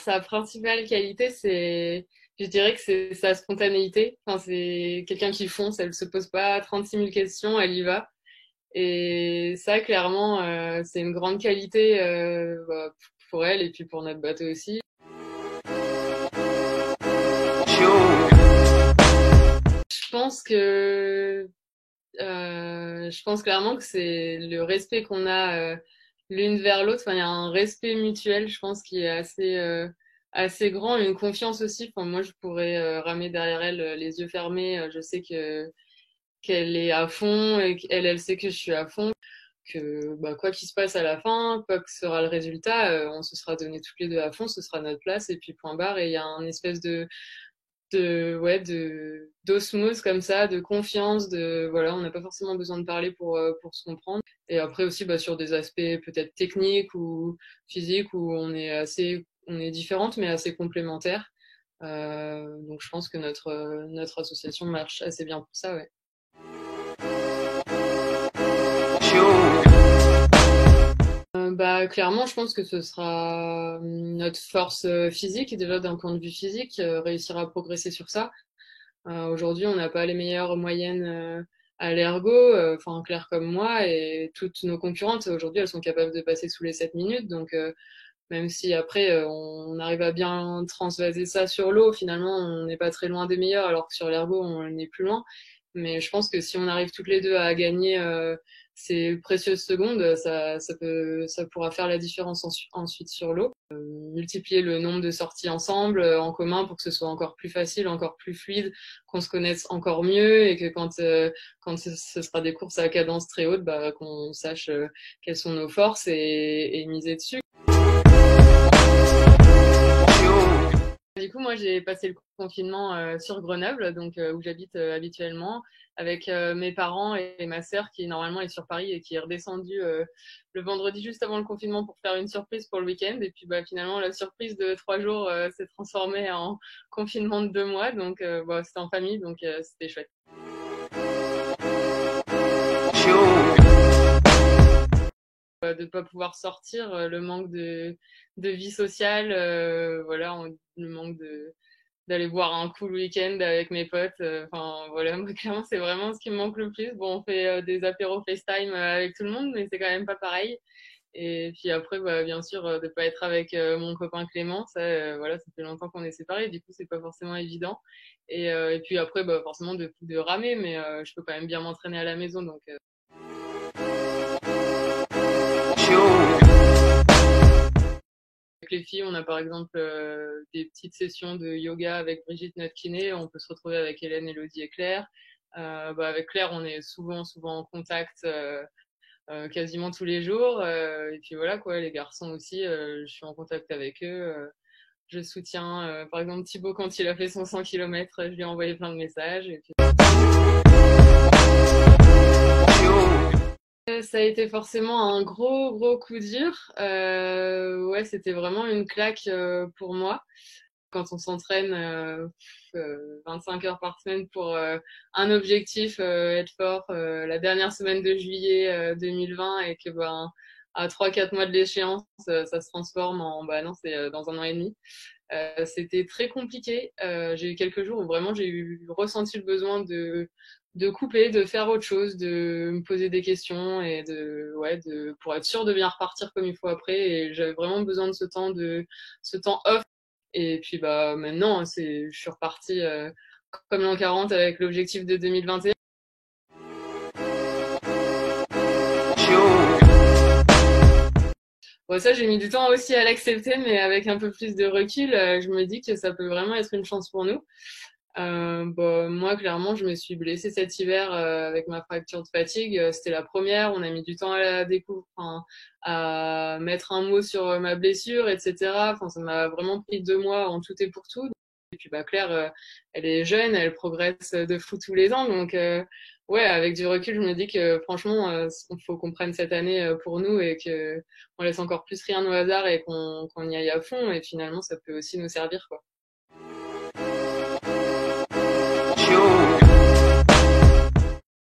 sa principale qualité, je dirais que c'est sa spontanéité. Enfin, c'est quelqu'un qui fonce, elle se pose pas 36 000 questions, elle y va. Et ça, clairement, c'est une grande qualité pour elle et puis pour notre bateau aussi. Je pense que je pense clairement que c'est le respect qu'on a l'une vers l'autre. Enfin, il y a un respect mutuel, je pense, qui est assez grand, une confiance aussi. Enfin, moi, je pourrais ramer derrière elle les yeux fermés. Je sais que qu'elle est à fond et qu'elle, elle sait que je suis à fond. Que bah, quoi qu'il se passe à la fin, quoi que sera le résultat, on se sera donné toutes les deux à fond, ce sera notre place et puis point barre. Et il y a un espèce d'osmose comme ça, de confiance, voilà, on n'a pas forcément besoin de parler pour se comprendre. Et après aussi sur des aspects peut-être techniques ou physiques où on est différentes mais assez complémentaires. Donc je pense que notre association marche assez bien pour ça, ouais. Clairement, je pense que ce sera notre force physique, et déjà d'un point de vue physique, réussir à progresser sur ça. Aujourd'hui, on n'a pas les meilleures moyennes à l'ergo, enfin Claire comme moi, et toutes nos concurrentes, aujourd'hui, elles sont capables de passer sous les 7 minutes. Donc, même si après, on arrive à bien transvaser ça sur l'eau, finalement, on n'est pas très loin des meilleurs, alors que sur l'ergo, on est plus loin. Mais je pense que si on arrive toutes les deux à gagner ces précieuses secondes, ça pourra faire la différence ensuite sur l'eau. Multiplier le nombre de sorties ensemble, en commun, pour que ce soit encore plus facile, encore plus fluide, qu'on se connaisse encore mieux et que quand ce sera des courses à cadence très haute, qu'on sache quelles sont nos forces et miser dessus. Du coup, moi, j'ai passé le confinement sur Grenoble, donc où j'habite habituellement, avec mes parents et ma sœur qui normalement est sur Paris et qui est redescendue le vendredi juste avant le confinement pour faire une surprise pour le week-end. Et puis finalement, la surprise de 3 jours s'est transformée en confinement de 2 mois, donc c'était en famille, donc c'était chouette. De pas pouvoir sortir, le manque de vie sociale, le manque d'aller boire un cool week-end avec mes potes. Enfin, voilà, moi, clairement, c'est vraiment ce qui me manque le plus. Bon, on fait des apéros FaceTime avec tout le monde, mais c'est quand même pas pareil. Et puis après, bien sûr, de pas être avec mon copain Clément, ça, voilà, ça fait longtemps qu'on est séparés. Du coup, c'est pas forcément évident. Et puis après, forcément, de ramer, mais je peux quand même bien m'entraîner à la maison, donc. Avec les filles, on a par exemple des petites sessions de yoga avec Brigitte, notre kiné. On peut se retrouver avec Hélène, Elodie et Claire. Avec Claire, on est souvent en contact, quasiment tous les jours. Et puis voilà quoi, les garçons aussi, je suis en contact avec eux. Je soutiens, par exemple, Thibaut quand il a fait son 100 km, je lui ai envoyé plein de messages. Et puis... Ça a été forcément un gros coup dur. Ouais, c'était vraiment une claque pour moi. Quand on s'entraîne 25 heures par semaine pour un objectif, être fort, la dernière semaine de juillet 2020, et que à 3-4 mois de l'échéance, ça se transforme en non, c'est dans un an et demi. C'était très compliqué. J'ai eu quelques jours où vraiment j'ai ressenti le besoin de couper, de faire autre chose, de me poser des questions et pour être sûr de bien repartir comme il faut après. Et j'avais vraiment besoin de ce temps off. Et puis maintenant, je suis repartie comme l'an 40 avec l'objectif de 2021. Bon, ça, j'ai mis du temps aussi à l'accepter, mais avec un peu plus de recul, je me dis que ça peut vraiment être une chance pour nous. Moi, clairement, je me suis blessée cet hiver avec ma fracture de fatigue. C'était la première. On a mis du temps à la découvrir, enfin, à mettre un mot sur ma blessure, etc. Enfin, ça m'a vraiment pris 2 mois en tout et pour tout. Et puis, Claire, elle est jeune, elle progresse de fou tous les ans. Donc, ouais, avec du recul, je me dis que franchement, il faut qu'on prenne cette année pour nous et que on laisse encore plus rien au hasard et qu'on y aille à fond. Et finalement, ça peut aussi nous servir, quoi.